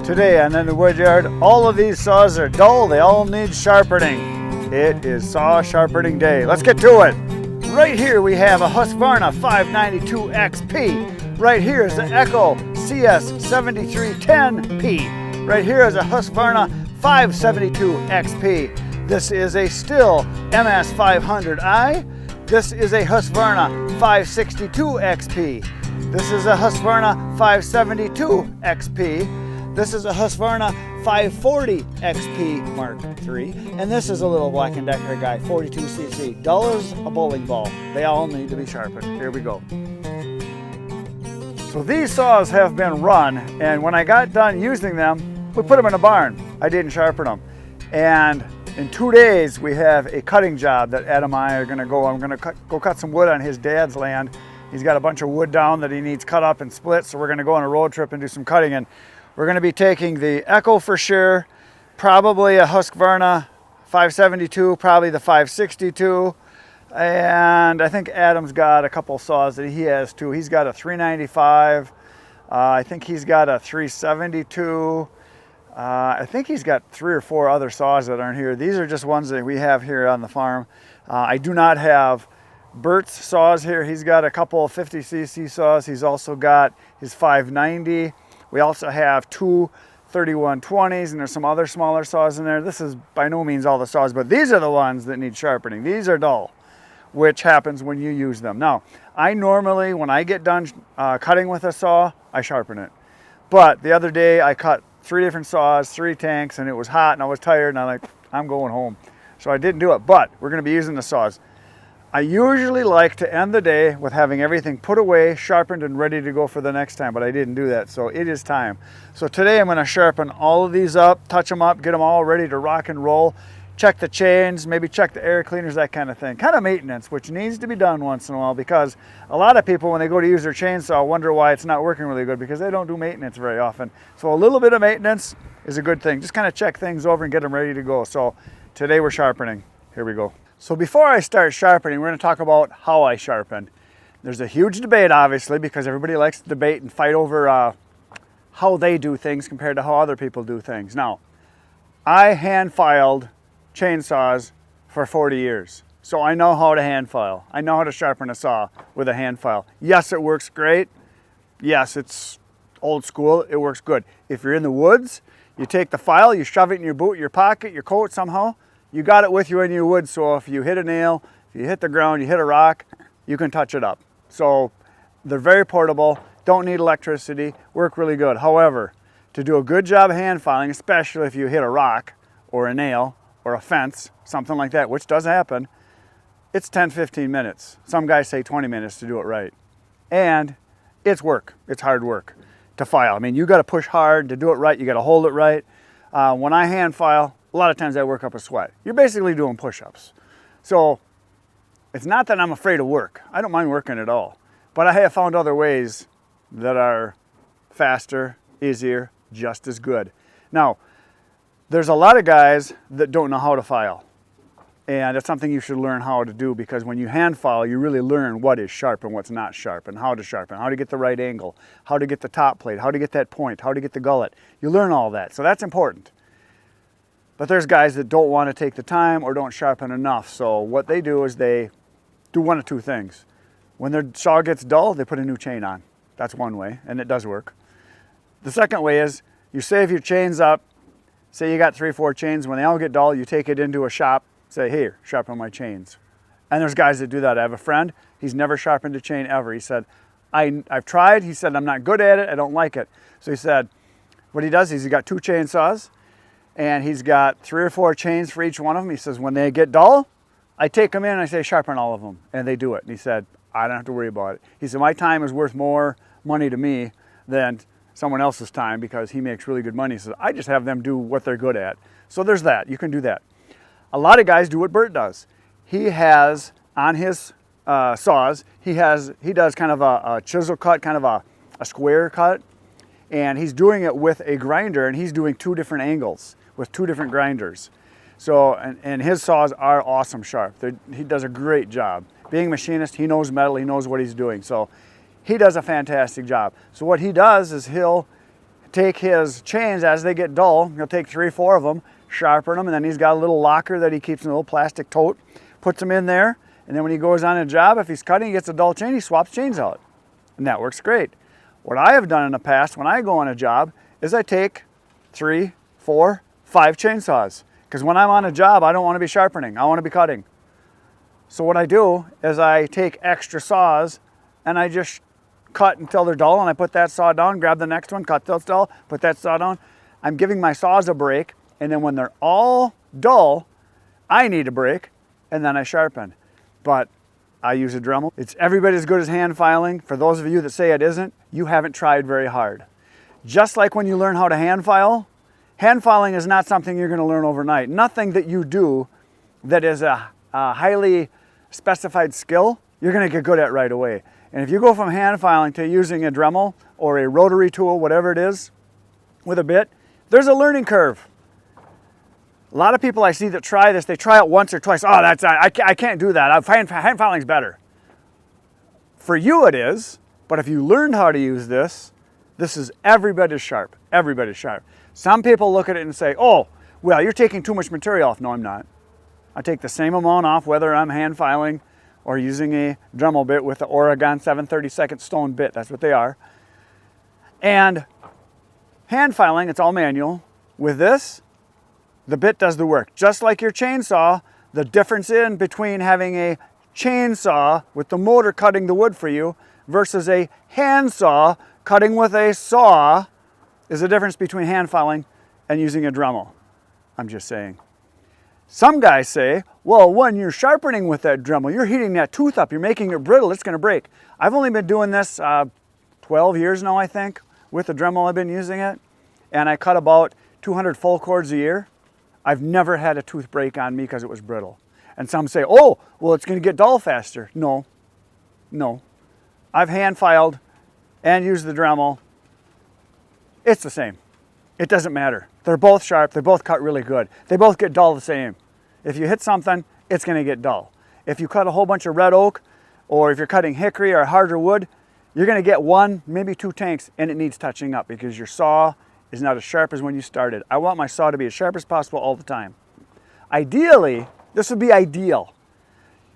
Today on In the Woodyard, all of these saws are dull, they all need sharpening. It is saw sharpening day. Let's get to it. Right here we have a Husqvarna 592 XP. Right here is the Echo CS7310P. Right here is a Husqvarna 572 XP. This is a Stihl MS500i. This is a Husqvarna 562 XP. This is a Husqvarna 572 XP. This is a Husqvarna 540 XP Mark III. And this is a little Black & Decker guy, 42cc. Dull as a bowling ball. They all need to be sharpened. Here we go. So these saws have been run, and when I got done using them, we put them in a barn. I didn't sharpen them. And in 2 days, we have a cutting job that Ed and I are gonna go. I'm gonna go cut some wood on his dad's land. He's got a bunch of wood down that he needs cut up and split, so we're gonna go on a road trip and do some cutting. And we're gonna be taking the Echo for sure, probably a Husqvarna 572, probably the 562. And I think Adam's got a couple saws that he has too. He's got a 395. I think he's got a 372. I think he's got 3 or 4 other saws that aren't here. These are just ones that we have here on the farm. I do not have Bert's saws here. He's got a couple of 50cc saws. He's also got his 590. We also have 2 3120s, and there's some other smaller saws in there. This is by no means all the saws, but these are the ones that need sharpening. These are dull, which happens when you use them. Now, I normally, when I get done cutting with a saw, I sharpen it. But the other day I cut 3 different saws, 3 tanks, and it was hot and I was tired, and I'm going home. So I didn't do it, but we're gonna be using the saws. I usually like to end the day with having everything put away, sharpened, and ready to go for the next time, but I didn't do that, so it is time. So today I'm gonna sharpen all of these up, touch them up, get them all ready to rock and roll, check the chains, maybe check the air cleaners, that kind of thing. Kind of maintenance, which needs to be done once in a while, because a lot of people, when they go to use their chainsaw, wonder why it's not working really good, because they don't do maintenance very often. So a little bit of maintenance is a good thing. Just kind of check things over and get them ready to go. So today we're sharpening. Here we go. So before I start sharpening, we're going to talk about how I sharpen. There's a huge debate, obviously, because everybody likes to debate and fight over how they do things compared to how other people do things. Now, I hand filed chainsaws for 40 years. So I know how to hand file. I know how to sharpen a saw with a hand file. Yes, it works great. Yes, it's old school. It works good. If you're in the woods, you take the file, you shove it in your boot, your pocket, your coat somehow. You got it with you in your wood, so if you hit a nail, if you hit the ground, you hit a rock, you can touch it up. So they're very portable, don't need electricity, work really good. However, to do a good job hand filing, especially if you hit a rock or a nail or a fence, something like that, which does happen, it's 10-15 minutes. Some guys say 20 minutes to do it right. And it's work, it's hard work to file. I mean, you gotta push hard to do it right, you gotta hold it right. When I hand file, a lot of times I work up a sweat. You're basically doing push-ups. So it's not that I'm afraid of work. I don't mind working at all. But I have found other ways that are faster, easier, just as good. Now, there's a lot of guys that don't know how to file. And it's something you should learn how to do, because when you hand file, you really learn what is sharp and what's not sharp, and how to sharpen, how to get the right angle, how to get the top plate, how to get that point, how to get the gullet. You learn all that, so that's important. But there's guys that don't want to take the time or don't sharpen enough. So what they do is they do one of 2 things. When their saw gets dull, they put a new chain on. That's one way, and it does work. The second way is you save your chains up. Say you got 3 or 4 chains. When they all get dull, you take it into a shop. Say, here, sharpen my chains. And there's guys that do that. I have a friend. He's never sharpened a chain ever. He said, I've tried. He said, I'm not good at it. I don't like it. So he said, what he does is he's got 2 chainsaws. And he's got 3 or 4 chains for each one of them. He says, when they get dull, I take them in and I say, sharpen all of them. And they do it. And he said, I don't have to worry about it. He said, my time is worth more money to me than someone else's time, because he makes really good money. He says, I just have them do what they're good at. So there's that. You can do that. A lot of guys do what Bert does. He has, on his saws, he does kind of a chisel cut, kind of a square cut. And he's doing it with a grinder, and he's doing 2 different angles with 2 different grinders. So, and his saws are awesome sharp. He does a great job. Being a machinist, he knows metal, he knows what he's doing. So he does a fantastic job. So what he does is he'll take his chains as they get dull. He'll take 3 or 4 of them, sharpen them, and then he's got a little locker that he keeps in a little plastic tote, puts them in there, and then when he goes on a job, if he's cutting, he gets a dull chain, he swaps chains out. And that works great. What I have done in the past when I go on a job is I take 3, 4, 5 chainsaws. Because when I'm on a job, I don't want to be sharpening, I want to be cutting. So what I do is I take extra saws and I just cut until they're dull, and I put that saw down, grab the next one, cut till it's dull, put that saw down. I'm giving my saws a break, and then when they're all dull, I need a break, and then I sharpen. But I use a Dremel. It's every bit as good as hand filing. For those of you that say it isn't, you haven't tried very hard. Just like when you learn how to hand filing is not something you're going to learn overnight. Nothing that you do that is a highly specified skill, you're going to get good at right away. And if you go from hand filing to using a Dremel or a rotary tool, whatever it is, with a bit, there's a learning curve. A lot of people I see that try this, they try it once or twice. Oh, I can't do that. Hand filing's better. For you it is, but if you learned how to use this, this is every bit as sharp. Every bit as sharp. Some people look at it and say, oh, well, you're taking too much material off. No, I'm not. I take the same amount off whether I'm hand filing or using a Dremel bit with the Oregon 7/32 stone bit. That's what they are. And hand filing, it's all manual. With this, the bit does the work. Just like your chainsaw, the difference in between having a chainsaw with the motor cutting the wood for you versus a handsaw cutting with a saw is the difference between hand filing and using a Dremel. I'm just saying. Some guys say, well, when you're sharpening with that Dremel, you're heating that tooth up, you're making it brittle, it's going to break. I've only been doing this 12 years now, I think, with the Dremel. I've been using it, and I cut about 200 full cords a year. I've never had a tooth break on me because it was brittle. And some say, oh, well, it's going to get dull faster. No. I've hand filed and used the Dremel. It's the same. It doesn't matter. They're both sharp. They both cut really good. They both get dull the same. If you hit something, it's going to get dull. If you cut a whole bunch of red oak, or if you're cutting hickory or harder wood, you're going to get 1, maybe 2 tanks, and it needs touching up because your saw is not as sharp as when you started. I want my saw to be as sharp as possible all the time. Ideally, this would be ideal.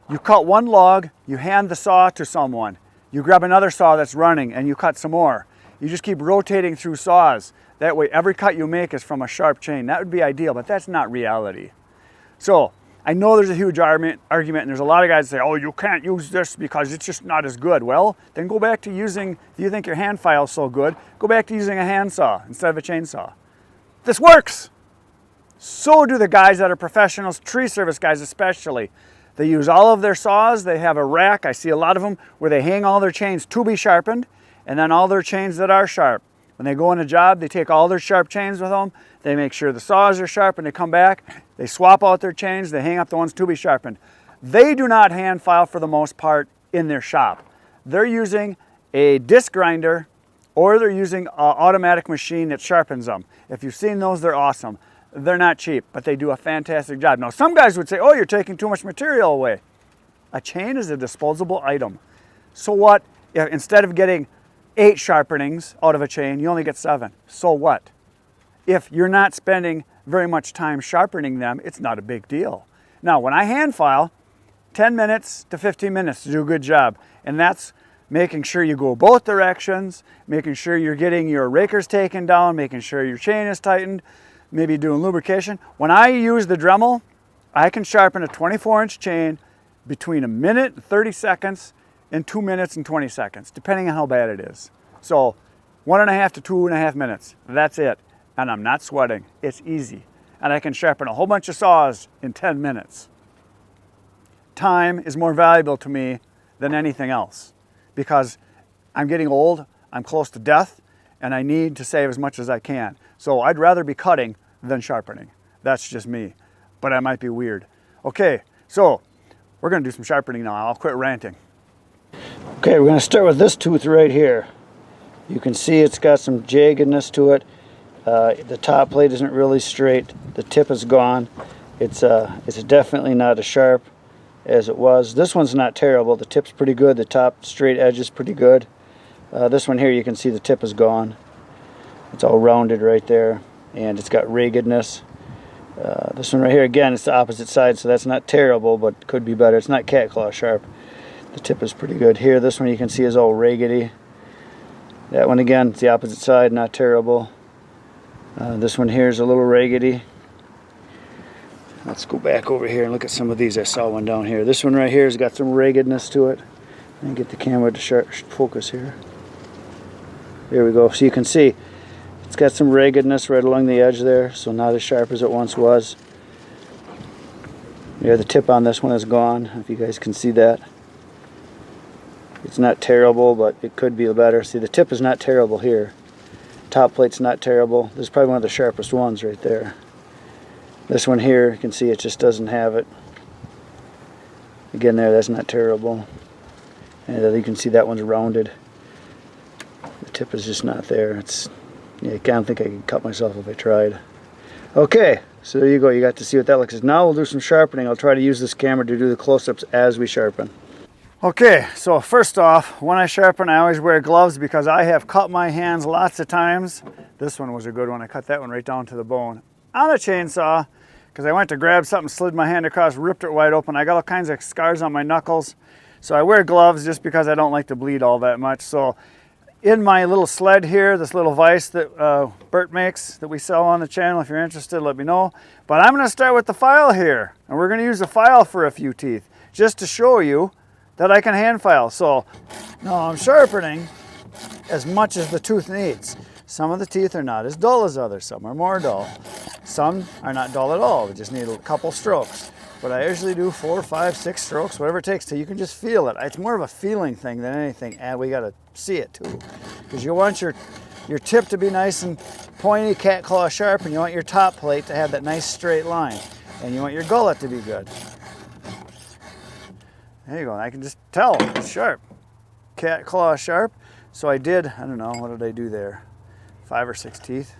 You cut 1 log, you hand the saw to someone. You grab another saw that's running and you cut some more. You just keep rotating through saws. That way every cut you make is from a sharp chain. That would be ideal, but that's not reality. So I know there's a huge argument, and there's a lot of guys that say, oh, you can't use this because it's just not as good. Well, then go back to using, if you think your hand file is so good, go back to using a handsaw instead of a chainsaw. This works. So do the guys that are professionals, tree service guys especially. They use all of their saws. They have a rack. I see a lot of them where they hang all their chains to be sharpened, and then all their chains that are sharp. When they go on a job, they take all their sharp chains with them. They make sure the saws are sharp, and they come back. They swap out their chains. They hang up the ones to be sharpened. They do not hand file for the most part in their shop. They're using a disc grinder, or they're using an automatic machine that sharpens them. If you've seen those, they're awesome. They're not cheap, but they do a fantastic job. Now, some guys would say, oh, you're taking too much material away. A chain is a disposable item. So what if instead of getting 8 sharpenings out of a chain, you only get 7? So what? If you're not spending very much time sharpening them, it's not a big deal. Now, when I hand file, 10 minutes to 15 minutes to do a good job. And that's making sure you go both directions, making sure you're getting your rakers taken down, making sure your chain is tightened, maybe doing lubrication. When I use the Dremel, I can sharpen a 24-inch chain between 1 minute and 30 seconds and 2 minutes and 20 seconds, depending on how bad it is. So 1.5 to 2.5 minutes, that's it. And I'm not sweating, it's easy. And I can sharpen a whole bunch of saws in 10 minutes. Time is more valuable to me than anything else because I'm getting old, I'm close to death, and I need to save as much as I can. So I'd rather be cutting than sharpening. That's just me, but I might be weird. Okay, so we're gonna do some sharpening now. I'll quit ranting. Okay, we're gonna start with this tooth right here. You can see it's got some jaggedness to it. The top plate isn't really straight. The tip is gone. It's definitely not as sharp as it was. This one's not terrible. The tip's pretty good. The top straight edge is pretty good. This one here, you can see the tip is gone. It's all rounded right there, and it's got raggedness. This one right here, again, it's the opposite side, so that's not terrible, but could be better. It's not cat claw sharp. The tip is pretty good. Here, this one you can see is all raggedy. That one, again, it's the opposite side, not terrible. This one here is a little raggedy. Let's go back over here and look at some of these. I saw one down here. This one right here has got some raggedness to it. Let me get the camera to focus here. There we go. So you can see it's got some raggedness right along the edge there, so not as sharp as it once was. Yeah, the tip on this one is gone, if you guys can see that. It's not terrible, but it could be better. See, the tip is not terrible here. Top plate's not terrible. This is probably one of the sharpest ones right there. This one here, you can see it just doesn't have it. Again there, that's not terrible. And you can see that one's rounded. The tip is just not there. I don't think I could cut myself if I tried. Okay, so there you go. You got to see what that looks like. Now we'll do some sharpening. I'll try to use this camera to do the close-ups as we sharpen. Okay, so first off, when I sharpen, I always wear gloves because I have cut my hands lots of times. This one was a good one. I cut that one right down to the bone on a chainsaw because I went to grab something, slid my hand across, ripped it wide open. I got all kinds of scars on my knuckles. So I wear gloves just because I don't like to bleed all that much. So in my little sled here, this little vise that Bert makes that we sell on the channel, if you're interested, let me know. But I'm going to start with the file here, and we're going to use the file for a few teeth just to show you that I can hand file. So now I'm sharpening as much as the tooth needs. Some of the teeth are not as dull as others, some are more dull. Some are not dull at all, we just need a couple strokes. But I usually do 4, 5, 6 strokes, whatever it takes till you can just feel it. It's more of a feeling thing than anything, and we gotta see it too. Because you want your tip to be nice and pointy, cat claw sharp, and you want your top plate to have that nice straight line. And you want your gullet to be good. There you go, I can just tell it's sharp. Cat claw sharp. So I did, I don't know, what did I do there? 5 or 6 teeth,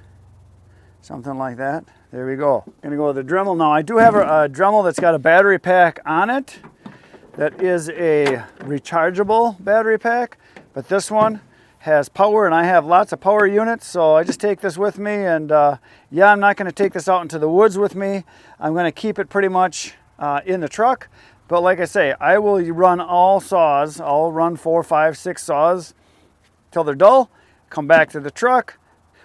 something like that. There we go. I'm gonna go with the Dremel now. I do have a Dremel that's got a battery pack on it. That is a rechargeable battery pack, but this one has power, and I have lots of power units, so I just take this with me. And yeah, I'm not gonna take this out into the woods with me. I'm gonna keep it pretty much in the truck. But like I say, I will run all saws. I'll run 4, 5, 6 saws till they're dull, come back to the truck,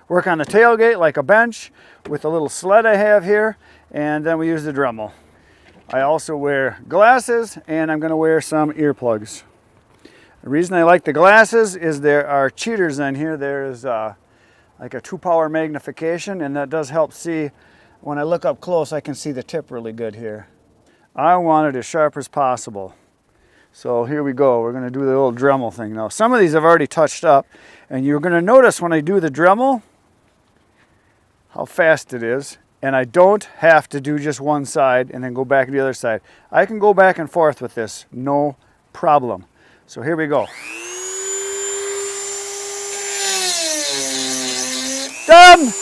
work on the tailgate like a bench with a little sled I have here, and then we use the Dremel. I also wear glasses, and I'm going to wear some earplugs. The reason I like the glasses is there are cheaters in here. There's like a 2-power magnification, and that does help see. When I look up close, I can see the tip really good here. I want it as sharp as possible. So here we go. We're going to do the old Dremel thing now. Some of these I've already touched up, and you're going to notice when I do the Dremel how fast it is. And I don't have to do just one side and then go back to the other side. I can go back and forth with this, no problem. So here we go. Done!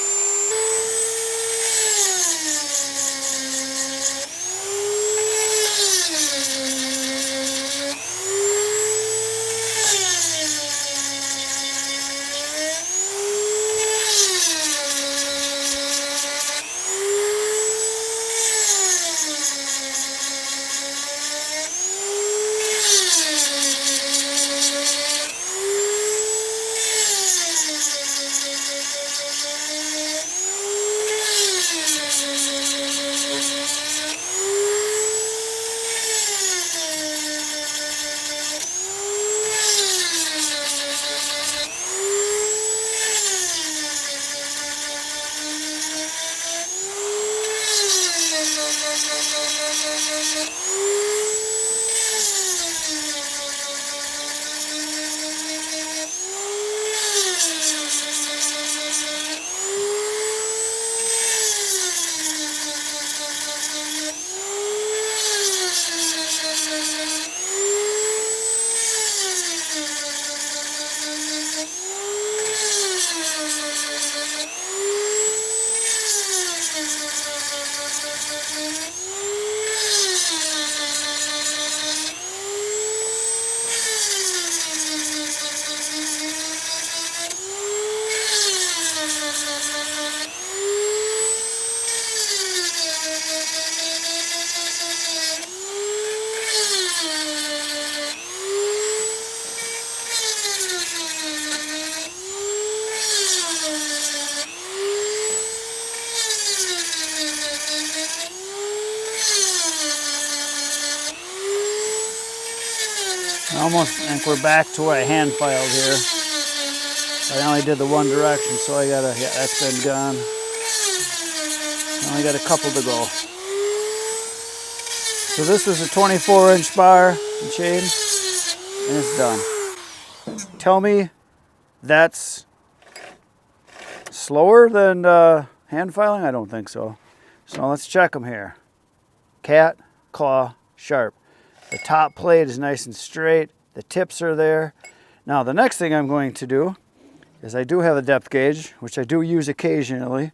almost think we're back to where I hand filed here. I only did the one direction, so I gotta, yeah, that's been gone. I only got a couple to go. So this is a 24-inch bar and chain, and it's done. Tell me that's slower than hand filing? I don't think so. So let's check them here. Cat, claw, sharp. The top plate is nice and straight. The tips are there. Now the next thing I'm going to do is I do have a depth gauge, which I do use occasionally.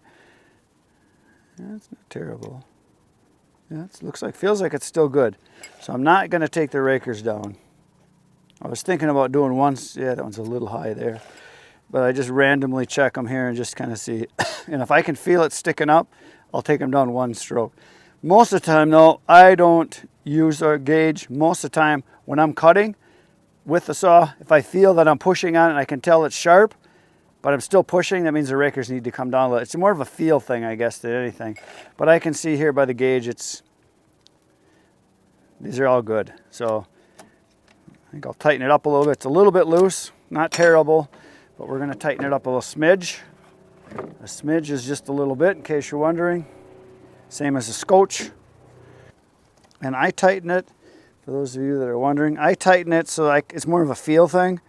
That's not terrible. Yeah, it looks like, feels like it's still good. So I'm not going to take the rakers down. I was thinking about doing one. Yeah, that one's a little high there. But I just randomly check them here and just kind of see. And if I can feel it sticking up, I'll take them down one stroke. Most of the time, though, I don't use a gauge. Most of the time, when I'm cutting with the saw, if I feel that I'm pushing on it and I can tell it's sharp, but I'm still pushing, that means the rakers need to come down a little. It's more of a feel thing, I guess, than anything. But I can see here by the gauge, these are all good. So I think I'll tighten it up a little bit. It's a little bit loose, not terrible, but we're gonna tighten it up a little smidge. A smidge is just a little bit, in case you're wondering. Same as a scotch. And I tighten it, for those of you that are wondering, I tighten it so like it's more of a feel thing.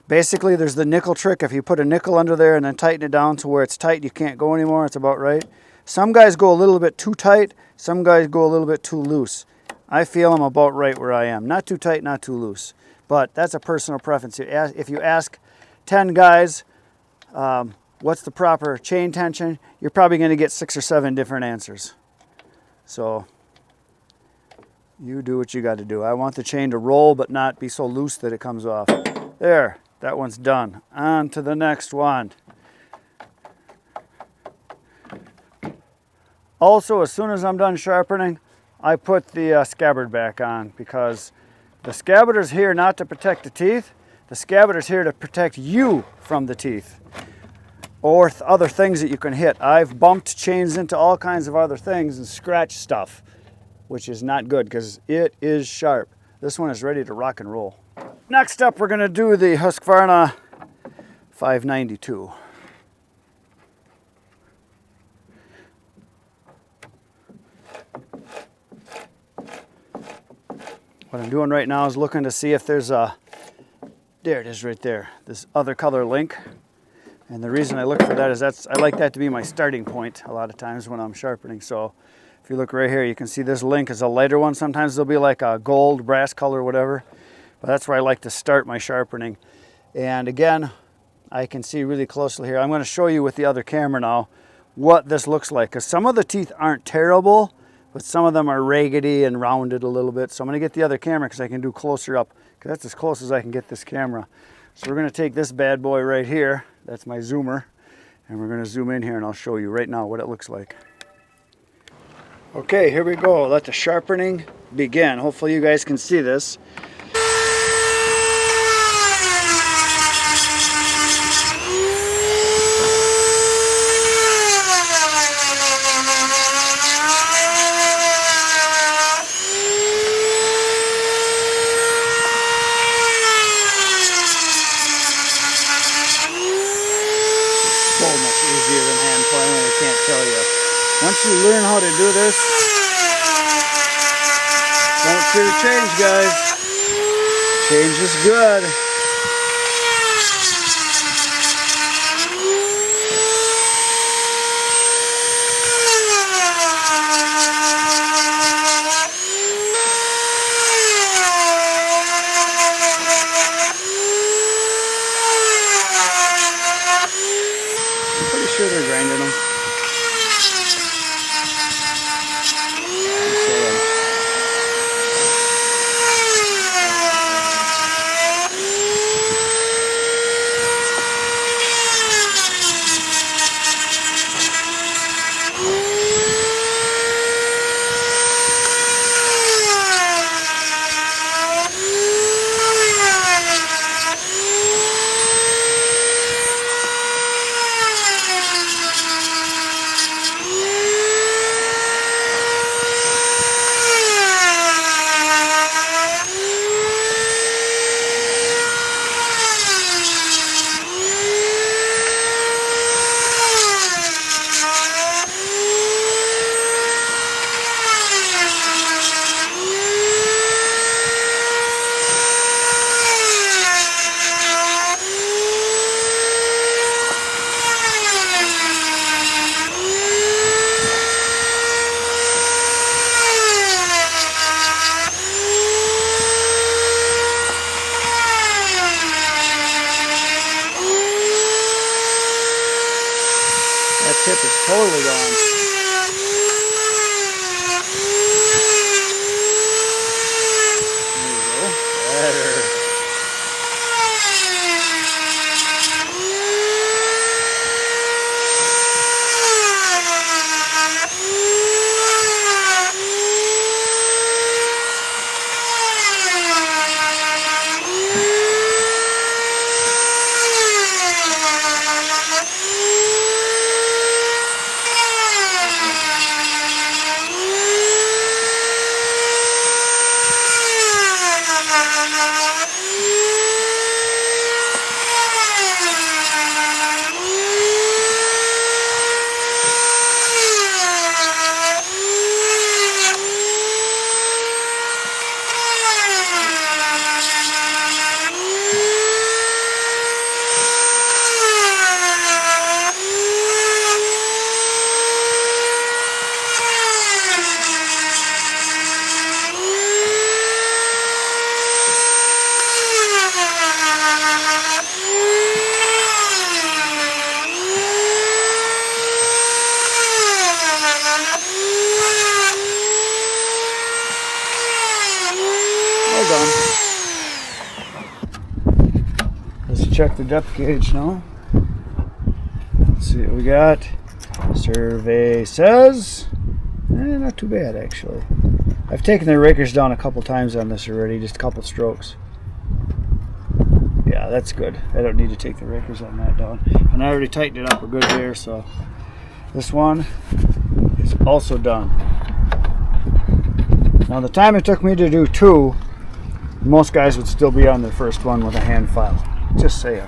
Basically, there's the nickel trick. If you put a nickel under there and then tighten it down to where it's tight, you can't go anymore. It's about right. Some guys go a little bit too tight. Some guys go a little bit too loose. I feel I'm about right where I am. Not too tight, not too loose. But that's a personal preference. If you ask 10 guys what's the proper chain tension, you're probably going to get 6 or 7 different answers. So you do what you got to do. I want the chain to roll but not be so loose that it comes off. There. That one's done. On to the next one. Also, as soon as I'm done sharpening, I put the scabbard back on, because the scabbard is here not to protect the teeth. The scabbard is here to protect you from the teeth or other things that you can hit. I've bumped chains into all kinds of other things and scratched stuff, which is not good because it is sharp. This one is ready to rock and roll. Next up, we're going to do the Husqvarna 592. What I'm doing right now is looking to see if there's a, there it is right there, this other color link. And the reason I look for that is I like that to be my starting point a lot of times when I'm sharpening. So if you look right here, you can see this link is a lighter one. Sometimes there'll be like a gold, brass color, whatever. But that's where I like to start my sharpening. And again, I can see really closely here. I'm going to show you with the other camera now what this looks like. Because some of the teeth aren't terrible, but some of them are raggedy and rounded a little bit. So I'm going to get the other camera because I can do closer up. Because that's as close as I can get this camera. So we're going to take this bad boy right here. That's my zoomer. And we're going to zoom in here and I'll show you right now what it looks like. Okay, here we go. Let the sharpening begin. Hopefully you guys can see this. So much easier than hand filing, I can't tell you. Once you learn how to do this, don't fear change, guys. Change is good. I'm pretty sure they're grinding them. That tip is totally gone. There you go. Better. Let's check the depth gauge now. Let's see what we got. Survey says, not too bad actually. I've taken the rakers down a couple times on this already, just a couple strokes. Yeah, that's good. I don't need to take the rakers on that down. And I already tightened it up a good there, so this one is also done. Now the time it took me to do 2, most guys would still be on their first one with a hand file. Just saying.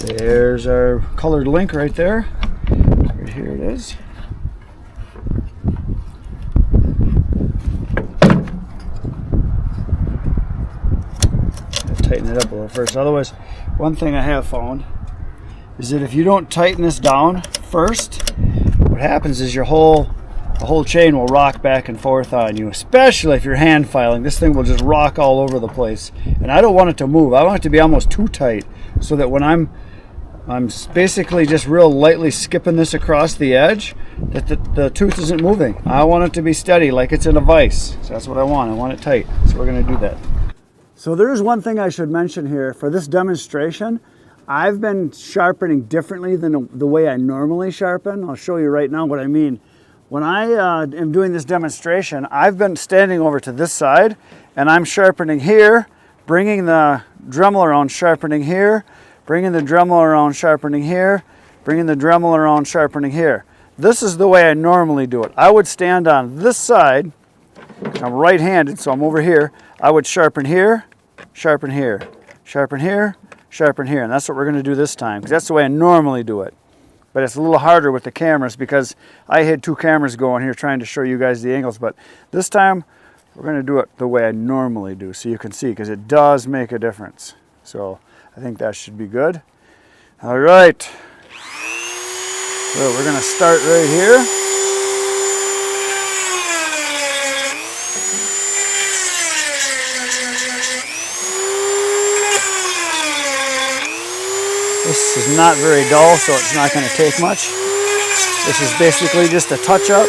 There's our colored link right there. Right here it is. Tighten it up a little first. Otherwise, one thing I have found is that if you don't tighten this down first, what happens is the whole chain will rock back and forth on you, especially if you're hand filing. This thing will just rock all over the place, and I don't want it to move. I want it to be almost too tight, so that when I'm basically just real lightly skipping this across the edge, that the tooth isn't moving. I want it to be steady, like it's in a vise. So that's what I want. I want it tight. So we're going to do that. So there is one thing I should mention here. For this demonstration, I've been sharpening differently than the way I normally sharpen. I'll show you right now what I mean. When I am doing this demonstration, I've been standing over to this side, and I'm sharpening here, bringing the Dremel around, sharpening here, bringing the Dremel around, sharpening here, bringing the Dremel around, sharpening here. This is the way I normally do it. I would stand on this side. I'm right-handed, so I'm over here. I would sharpen here, sharpen here, sharpen here, sharpen here. And that's what we're going to do this time, because that's the way I normally do it. But it's a little harder with the cameras because I had 2 cameras going here trying to show you guys the angles. But this time, we're going to do it the way I normally do, so you can see, because it does make a difference. So I think that should be good. All right. So we're going to start right here. This is not very dull, so it's not going to take much. This is basically just a touch-up.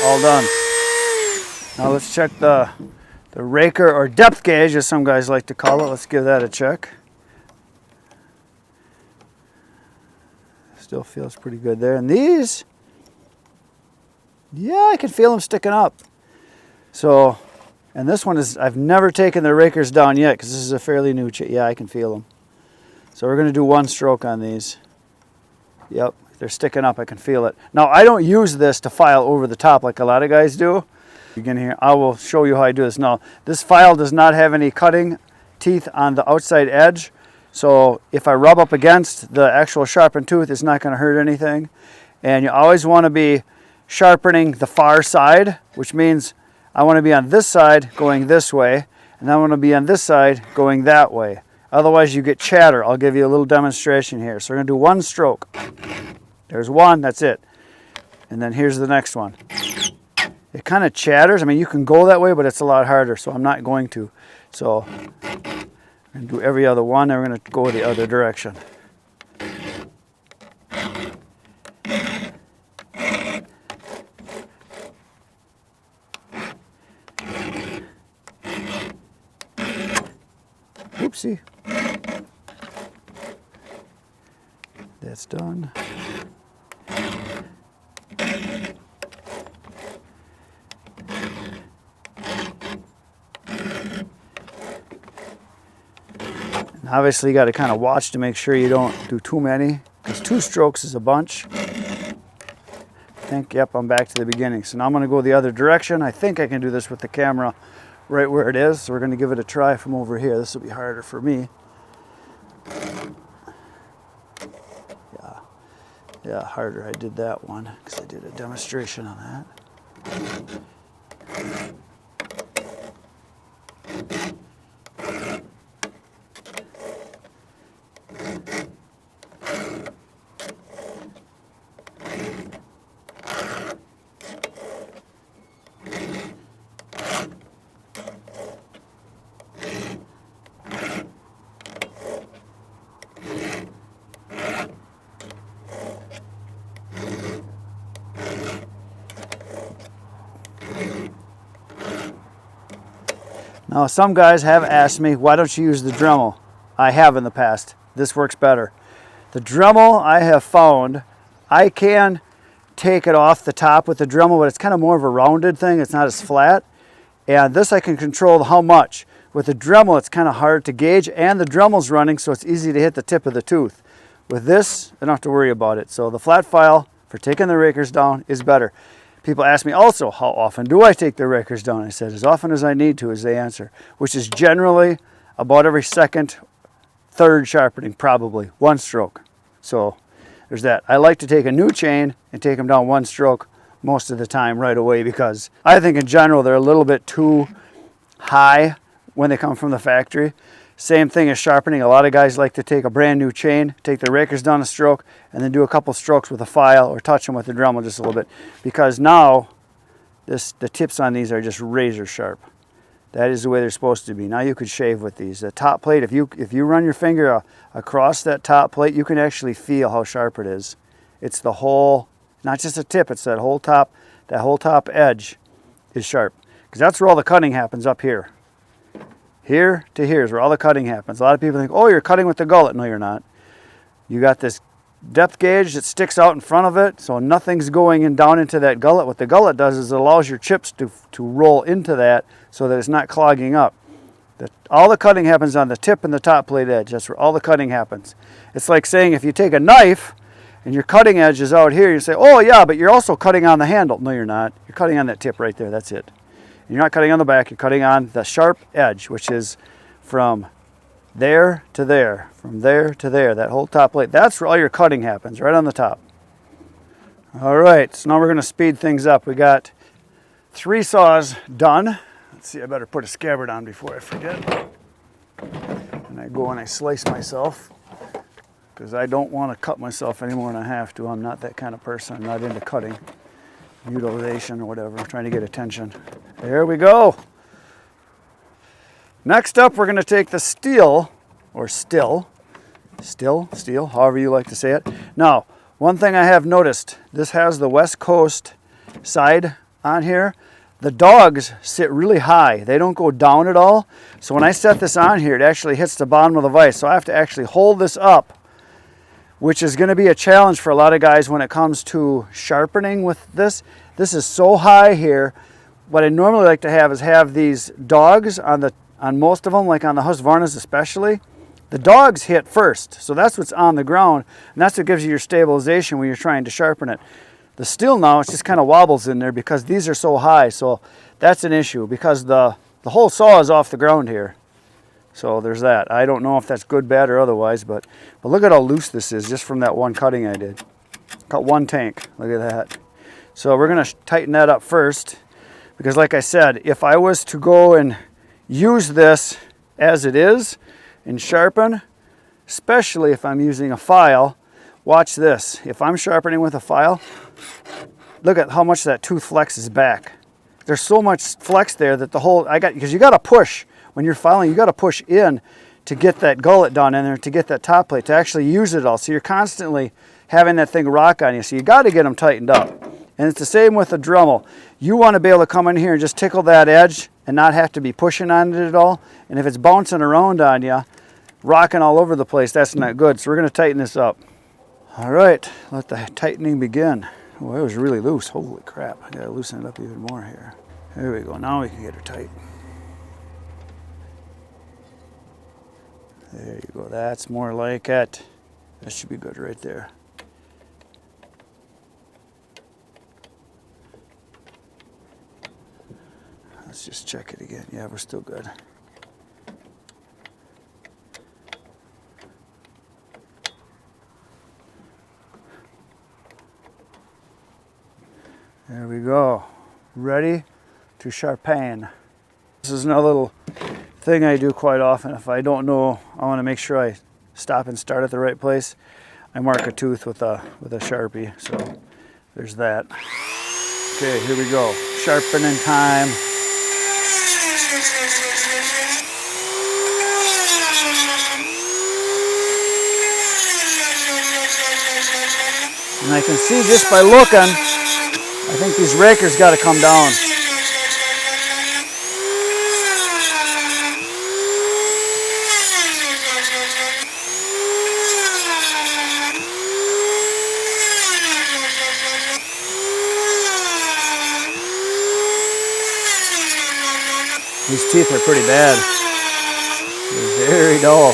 all done. Now let's check the raker or depth gauge, as some guys like to call it. Let's give that a check. Still feels pretty good there. And these, yeah, I can feel them sticking up. So, and this one is, I've never taken the rakers down yet because this is a fairly new yeah, I can feel them. So we're going to do one stroke on these. Yep, they're sticking up, I can feel it. Now I don't use this to file over the top like a lot of guys do. Again here, I will show you how I do this. Now, this file does not have any cutting teeth on the outside edge. So if I rub up against the actual sharpened tooth, it's not going to hurt anything. And you always want to be sharpening the far side, which means I want to be on this side going this way, and I want to be on this side going that way. Otherwise you get chatter. I'll give you a little demonstration here. So we're going to do one stroke. There's one, that's it. And then here's the next one. It kind of chatters. I mean, you can go that way, but it's a lot harder, so I'm not going to. So we're going to do every other one, and we're going to go the other direction. Oopsie. That's done. And obviously you got to kind of watch to make sure you don't do too many, because 2 strokes is a bunch. I think, yep, I'm back to the beginning. So now I'm going to go the other direction. I think I can do this with the camera right where it is. So we're going to give it a try from over here. This will be harder for me. Yeah, harder. I did that one because I did a demonstration on that. Now, some guys have asked me, why don't you use the Dremel? I have in the past. This works better. The Dremel, I have found, I can take it off the top with the Dremel, but it's kind of more of a rounded thing. It's not as flat. And this I can control how much. With the Dremel, it's kind of hard to gauge, and the Dremel's running, so it's easy to hit the tip of the tooth. With this, I don't have to worry about it. So the flat file for taking the rakers down is better. People ask me also, how often do I take the rakers down? I said, as often as I need to is the answer, which is generally about every second, third sharpening, probably, 1 stroke. So there's that. I like to take a new chain and take them down 1 stroke most of the time right away, because I think in general they're a little bit too high when they come from the factory. Same thing as sharpening. A lot of guys like to take a brand new chain, take the rakers down a stroke, and then do a couple strokes with a file or touch them with the Dremel just a little bit, because now the tips on these are just razor sharp. That is the way they're supposed to be. Now you could shave with these. The top plate, if you run your finger across that top plate, you can actually feel how sharp it is. It's the whole, not just the tip, it's that whole top edge is sharp, because that's where all the cutting happens, up here. Here to here is where all the cutting happens. A lot of people think, oh, you're cutting with the gullet. No, you're not. You got this depth gauge that sticks out in front of it, so nothing's going in down into that gullet. What the gullet does is it allows your chips to roll into that so that it's not clogging up. All the cutting happens on the tip and the top plate edge. That's where all the cutting happens. It's like saying if you take a knife and your cutting edge is out here, you say, oh yeah, but you're also cutting on the handle. No, you're not. You're cutting on that tip right there. That's it. You're not cutting on the back, you're cutting on the sharp edge, which is from there to there, from there to there, that whole top plate. That's where all your cutting happens, right on the top. All right, so now we're going to speed things up. We got 3 saws done. Let's see, I better put a scabbard on before I forget. And I go and I slice myself, because I don't want to cut myself any more than I have to. I'm not that kind of person. I'm not into cutting, mutilation or whatever. I'm trying to get attention. There we go. Next up, we're going to take the steel, or steel, however you like to say it. Now, one thing I have noticed, this has the West Coast side on here, the dogs sit really high. They don't go down at all. So when I set this on here, it actually hits the bottom of the vise. So I have to actually hold this up, which is going to be a challenge for a lot of guys when it comes to sharpening with this. This is so high here. What I normally like to have is have these dogs on most of them, like on the Husqvarnas especially. The dogs hit first, so that's what's on the ground, and that's what gives you your stabilization when you're trying to sharpen it. The steel now, it just kind of wobbles in there because these are so high, so that's an issue because the whole saw is off the ground here. So there's that. I don't know if that's good, bad, or otherwise, but look at how loose this is just from that one cutting I did. Cut one tank, look at that. So we're gonna tighten that up first because like I said, if I was to go and use this as it is and sharpen, especially if I'm using a file, watch this. If I'm sharpening with a file, look at how much that tooth flexes back. There's so much flex there that because you gotta push, when you're filing, you gotta push in to get that gullet done in there, to get that top plate, to actually use it all. So you're constantly having that thing rock on you. So you gotta get them tightened up. And it's the same with the Dremel. You wanna be able to come in here and just tickle that edge and not have to be pushing on it at all. And if it's bouncing around on you, rocking all over the place, that's not good. So we're gonna tighten this up. All right, let the tightening begin. Oh, it was really loose. Holy crap. I gotta loosen it up even more here. There we go. Now we can get her tight. There you go. That's more like it. That should be good right there. Let's just check it again. Yeah, we're still good. There we go. Ready to sharpen. This is another little thing I do quite often. If I don't know, I want to make sure I stop and start at the right place. I mark a tooth with a Sharpie. So there's that. Okay, here we go. Sharpening time. And I can see just by looking, I think these rakers got to come down. These teeth are pretty bad. They're very dull.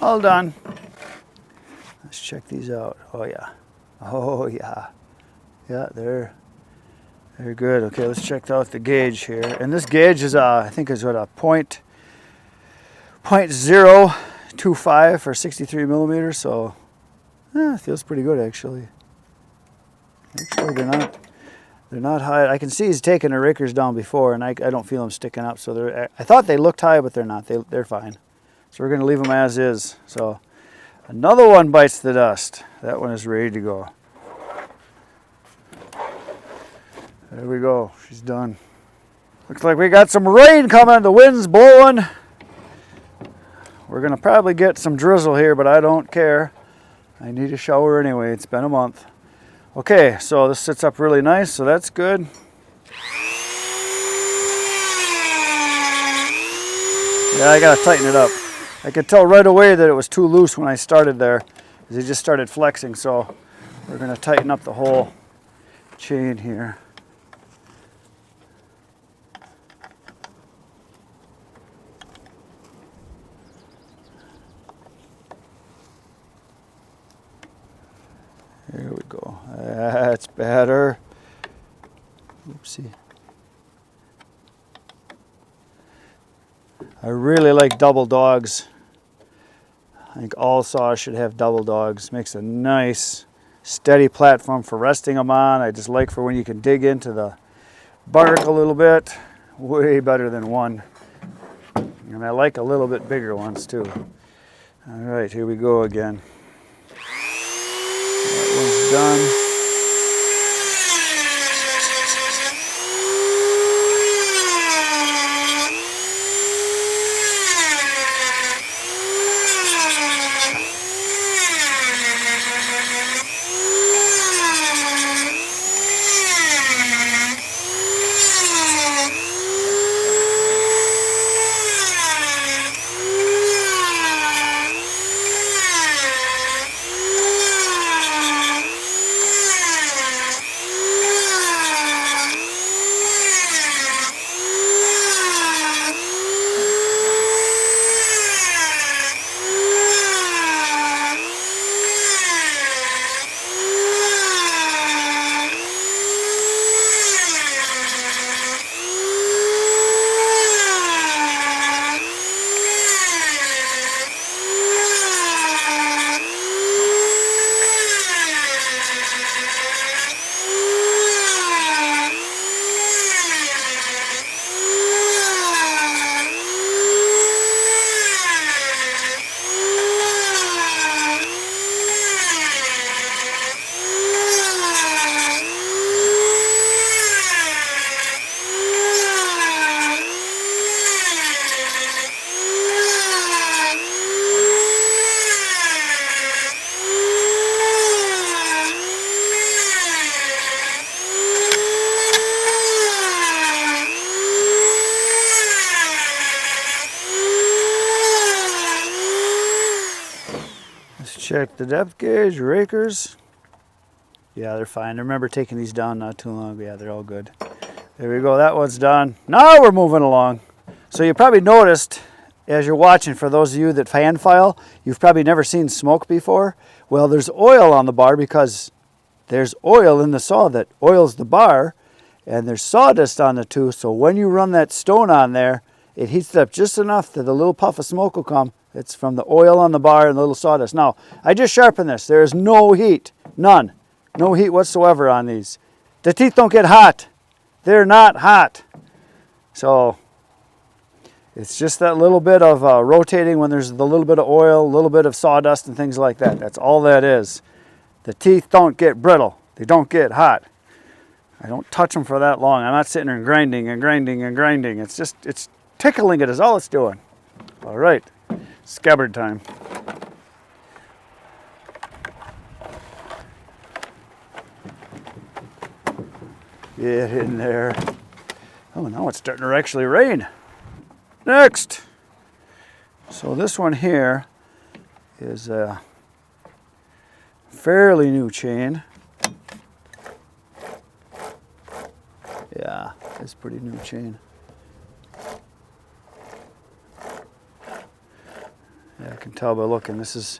All done. Let's check these out. Oh yeah. Oh yeah. Yeah, they're good. Okay, let's check out the gauge here. And this gauge is I think is what a .025 for 63 millimeters. So it feels pretty good actually. Actually, they're not high. I can see he's taken the rakers down before, and I don't feel them sticking up. So I thought they looked high, but they're not. They're fine. So we're going to leave them as is. So another one bites the dust. That one is ready to go. There we go. She's done. Looks like we got some rain coming. The wind's blowing. We're going to probably get some drizzle here, but I don't care. I need a shower anyway. It's been a month. Okay, so this sits up really nice, so that's good. Yeah, I gotta tighten it up. I could tell right away that it was too loose when I started there, because it just started flexing, so we're gonna tighten up the whole chain here. There we go. That's better. Oopsie. I really like double dogs. I think all saws should have double dogs. Makes a nice, steady platform for resting them on. I just like for when you can dig into the bark a little bit. Way better than one. And I like a little bit bigger ones too. All right, here we go again. That one's done. Check the depth gauge, rakers. Yeah, they're fine. I remember taking these down not too long ago. Yeah, they're all good. There we go, that one's done. Now we're moving along. So you probably noticed as you're watching, for those of you that hand file, you've probably never seen smoke before. Well, there's oil on the bar because there's oil in the saw that oils the bar, and there's sawdust on the tooth. So when you run that stone on there, it heats it up just enough that a little puff of smoke will come. It's from the oil on the bar and the little sawdust. Now, I just sharpened this. There is no heat, none. No heat whatsoever on these. The teeth don't get hot. They're not hot. So it's just that little bit of rotating when there's the little bit of oil, a little bit of sawdust and things like that. That's all that is. The teeth don't get brittle. They don't get hot. I don't touch them for that long. I'm not sitting there and grinding and grinding and grinding. It's just, it's tickling it is all it's doing. All right, scabbard time. Get in there. Oh, now it's starting to actually rain. Next. So this one here is a fairly new chain. Yeah, it's a pretty new chain. Yeah, I can tell by looking. This is,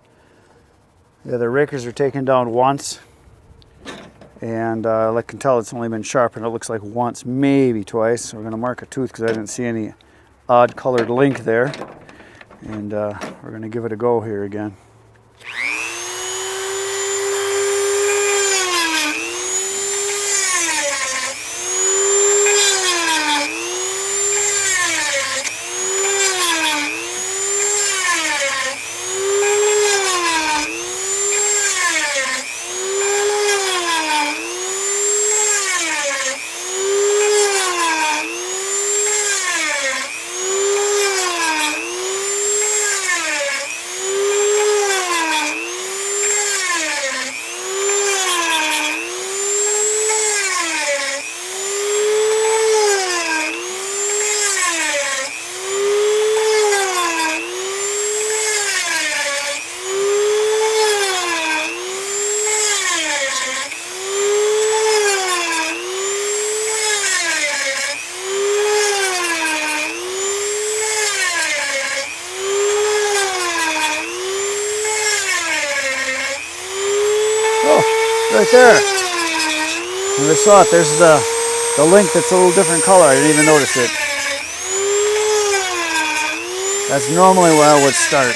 yeah, the rakers are taken down once. And I can tell it's only been sharpened. It looks like once, maybe twice. So we're going to mark a tooth because I didn't see any odd colored link there. And we're going to give it a go here again. right there. When I saw it, there's the link that's a little different color. I didn't even notice it. That's normally where I would start.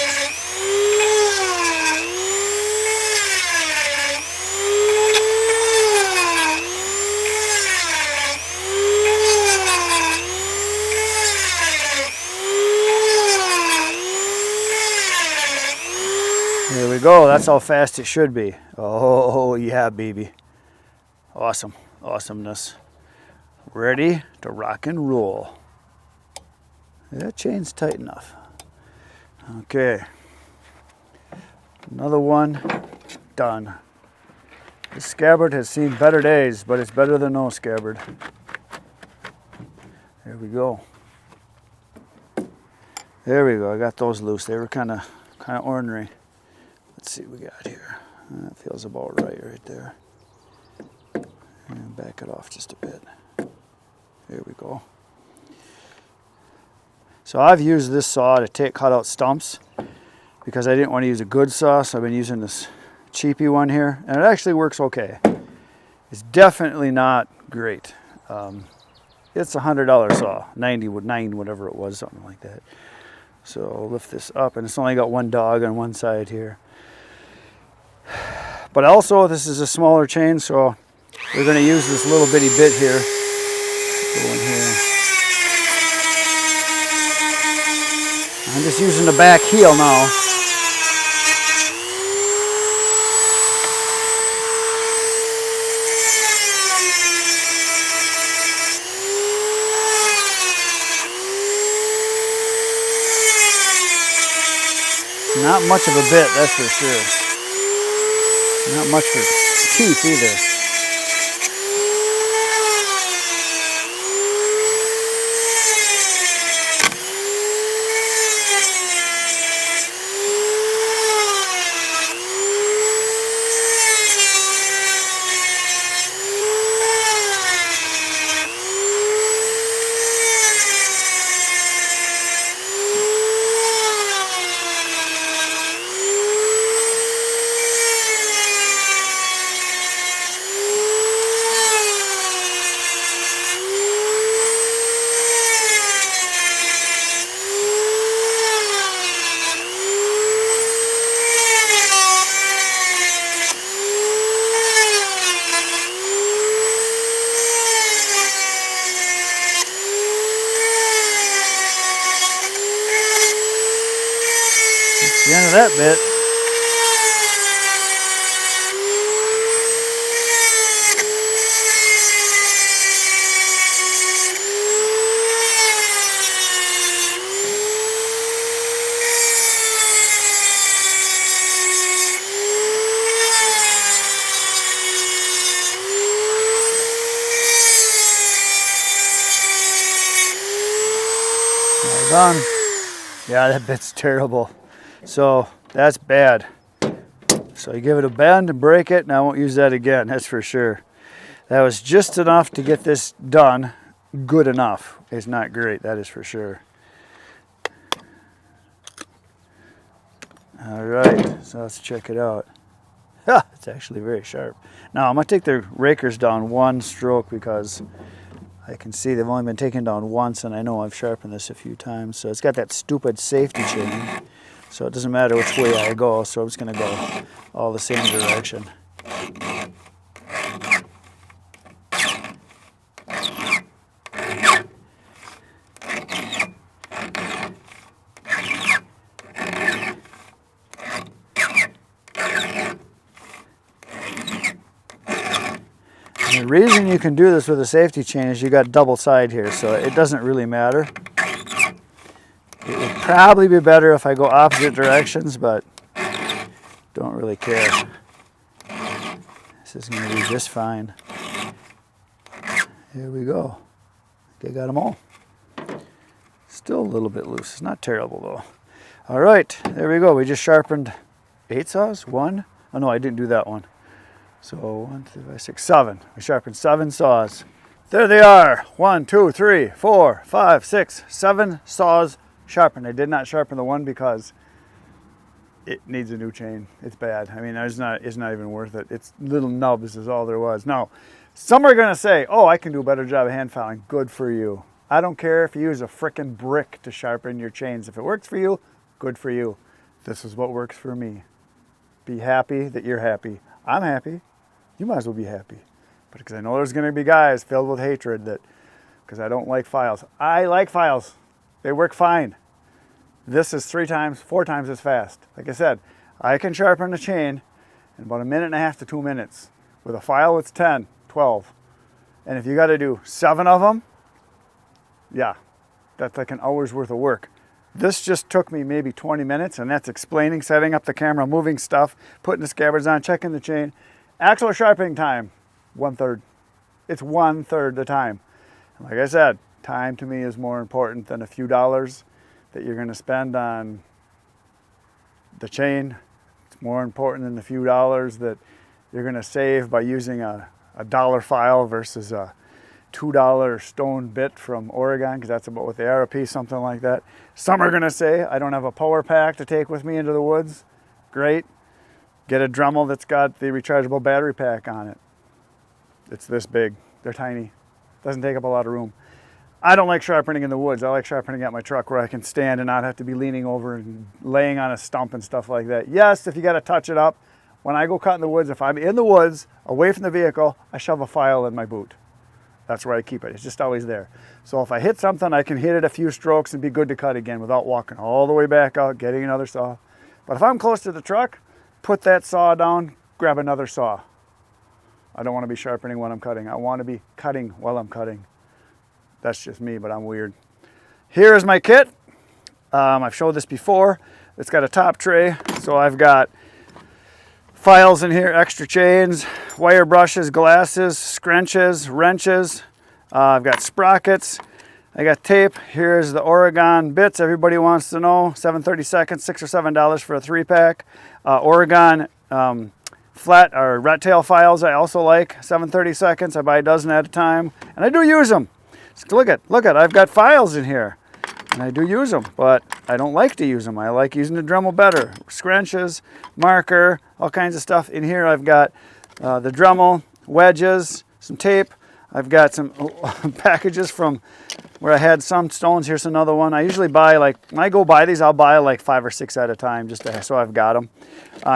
There we go. That's how fast it should be. Oh, yeah, baby. Awesome. Awesomeness. Ready to rock and roll. That chain's tight enough. Okay. Another one done. The scabbard has seen better days, but it's better than no scabbard. There we go. There we go. I got those loose. They were kind of ornery. Let's see what we got here. That feels about right there. And back it off just a bit. There we go. So I've used this saw to cut out stumps because I didn't want to use a good saw, so I've been using this cheapy one here, and it actually works okay. It's definitely not great. It's a $100 saw, 99 whatever it was, something like that. So I'll lift this up, and it's only got one dog on one side here. But also, this is a smaller chain, so we're going to use this little bitty bit here. Go in here. I'm just using the back heel now. Not much of a bit, that's for sure. Not much for teeth either. That's the end of that bit. All done. Yeah, that bit's terrible. So that's bad. So you give it a bend and break it, and I won't use that again, that's for sure. That was just enough to get this done. Good enough. It's not great, that is for sure. All right, so let's check it out. Ha, it's actually very sharp. Now I'm gonna take the rakers down one stroke because I can see they've only been taken down once, and I know I've sharpened this a few times. So it's got that stupid safety chain. So it doesn't matter which way I go, so I'm just going to go all the same direction. And the reason you can do this with a safety chain is you got double side here, so it doesn't really matter. It would probably be better if I go opposite directions, but don't really care. This is going to be just fine. Here we go. I got them all. Still a little bit loose. It's not terrible though. All right, there we go. We just sharpened 8 saws. One. Oh no, I didn't do that one. So 1, 2, 5, 6, 7. We sharpened 7 saws. There they are. 1, 2, 3, 4, 5, 6, 7 saws sharpened. I did not sharpen the one because it needs a new chain. It's bad. I mean, it's not even worth it. It's little nubs is all there was. Now, some are gonna say, oh, I can do a better job of hand filing. Good for you. I don't care if you use a frickin' brick to sharpen your chains. If it works for you, good for you. This is what works for me. Be happy that you're happy. I'm happy. You might as well be happy. But because I know there's gonna be guys filled with hatred that, because I don't like files. I like files. They work fine. This is 3 times, 4 times as fast. Like I said, I can sharpen a chain in about 1.5 to 2 minutes. With a file, it's 10, 12. And if you got to do 7 of them, yeah, that's like an hour's worth of work. This just took me maybe 20 minutes, and that's explaining, setting up the camera, moving stuff, putting the scabbards on, checking the chain. Actual sharpening time, 1/3. It's 1/3 the time. And like I said, time to me is more important than a few dollars that you're going to spend on the chain. It's more important than the few dollars that you're going to save by using a dollar file versus a $2 stone bit from Oregon, because that's about what they are a piece, something like that. Some are going to say, I don't have a power pack to take with me into the woods. Great. Get a Dremel that's got the rechargeable battery pack on it. It's this big. They're tiny. Doesn't take up a lot of room. I don't like sharpening in the woods. I like sharpening at my truck where I can stand and not have to be leaning over and laying on a stump and stuff like that. Yes, if you got to touch it up. When I go cut in the woods, if I'm in the woods, away from the vehicle, I shove a file in my boot. That's where I keep it. It's just always there. So if I hit something, I can hit it a few strokes and be good to cut again without walking all the way back out, getting another saw. But if I'm close to the truck, put that saw down, grab another saw. I don't want to be sharpening when I'm cutting. I want to be cutting while I'm cutting. That's just me, but I'm weird. Here is my kit. I've showed this before. It's got a top tray. So I've got files in here, extra chains, wire brushes, glasses, scrunches, wrenches. I've got sprockets. I got tape. Here's the Oregon bits. Everybody wants to know. 7/32, $6 or $7 for a 3-pack. Oregon flat or rat tail files I also like. 7/32. I buy a dozen at a time, and I do use them. So look at, I've got files in here, and I do use them, but I don't like to use them. I like using the Dremel better. Scrunches, marker, all kinds of stuff. In here I've got the Dremel, wedges, some tape. I've got some packages from where I had some stones. Here's another one. I usually buy, like, when I go buy these, I'll buy like 5 or 6 at a time, just so I've got them.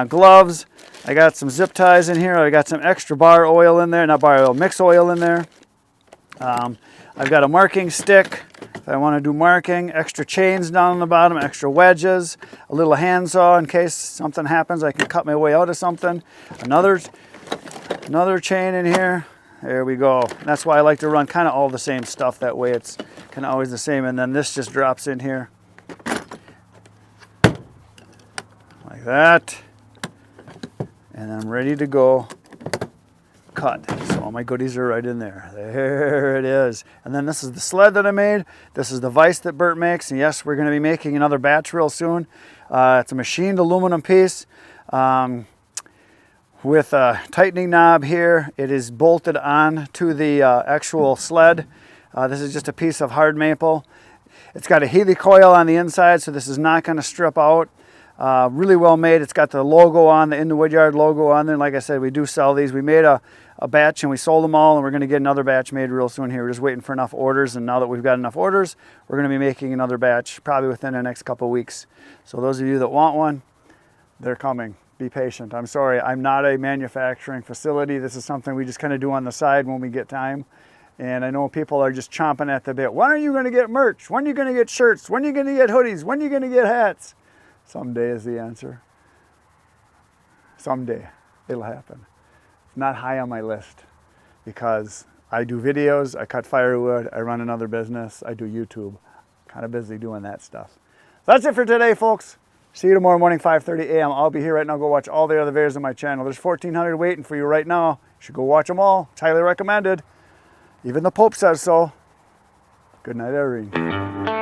Gloves. I got some zip ties in here. I got some extra bar oil in there, not bar oil, mix oil in there. I've got a marking stick if I want to do marking, extra chains down on the bottom, extra wedges, a little handsaw in case something happens, I can cut my way out of something. Another chain in here. There we go. That's why I like to run kind of all the same stuff. That way it's kind of always the same. And then this just drops in here like that. And I'm ready to go cut. So all my goodies are right in there. There it is. And then this is the sled that I made. This is the vise that Bert makes. And yes, we're going to be making another batch real soon. It's a machined aluminum piece with a tightening knob here. It is bolted on to the actual sled. This is just a piece of hard maple. It's got a helicoil on the inside, so this is not going to strip out. Really well made. It's got the logo on, the In the Woodyard logo on there. Like I said, we do sell these. We made a batch and we sold them all, and we're going to get another batch made real soon here. We're just waiting for enough orders, and now that we've got enough orders, we're going to be making another batch probably within the next couple of weeks. So those of you that want one, they're coming. Be patient. I'm sorry, I'm not a manufacturing facility. This is something we just kind of do on the side when we get time. And I know people are just chomping at the bit. When are you going to get merch? When are you going to get shirts? When are you going to get hoodies? When are you going to get hats? Someday is the answer. Someday it'll happen. It's not high on my list because I do videos, I cut firewood, I run another business, I do YouTube. Kind of busy doing that stuff. That's it for today, folks. See you tomorrow morning, 5:30 a.m. I'll be here right now. Go watch all the other videos on my channel. There's 1,400 waiting for you right now. You should go watch them all. It's highly recommended. Even the Pope says so. Good night, Irene.